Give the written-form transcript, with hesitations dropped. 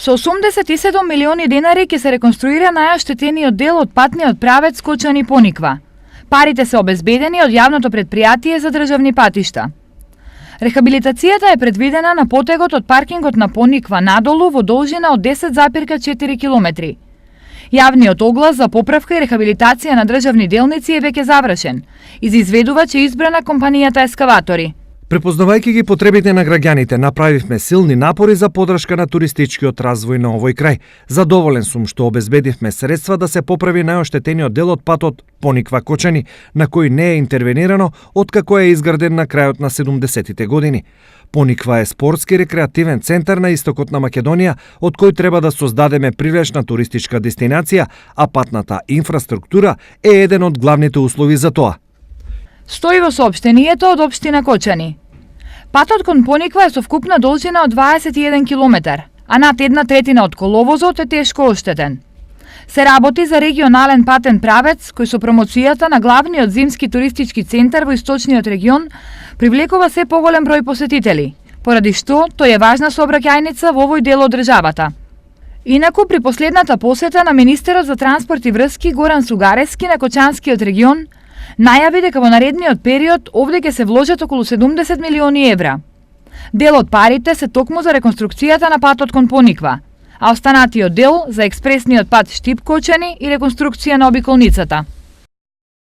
Со 87 милиони денари ќе се реконструира најоштетениот дел од патниот правец Кочани-Пониква. Парите се обезбедени од јавното претпријатие за државни патишта. Рехабилитацијата е предвидена на потегот од паркингот на Пониква надолу во должина од 10,4 километри. Јавниот оглас за поправка и рехабилитација на државни делници е веќе завршен и за изведувач е избрана компанијата Ескаватори. Препознавајќи ги потребите на граѓаните, направивме силни напори за поддршка на туристичкиот развој на овој крај. Задоволен сум што обезбедивме средства да се поправи најоштетениот дел од патот Пониква-Кочани, на кој не е интервенирано откако е изграден на крајот на 70-тите години. Пониква е спортски рекреативен центар на истокот на Македонија, од кој треба да создадеме привлечна туристичка дестинација, а патната инфраструктура е еден од главните услови за тоа. Стои во соопштението од општина Кочани. Патот кон Пониква е со вкупна должина од 21 километар, а над 1/3 од коловозот е тешко оштетен. Се работи за регионален патен правец кој со промоцијата на главниот зимски туристички центар во источниот регион привлекува се поголем број посетители, поради што тој е важна сообраќајница во овој дел од државата. Инаку, при последната посета на министерот за транспорт и врски Горан Сугарески на Кочанскиот регион, најави дека во наредниот период овде ќе се вложат околу 70 милиони евра. Дел од парите се токму за реконструкцијата на патот кон Пониква, а останатиот дел за експресниот пат Штип-Кочани и реконструкција на обиколницата.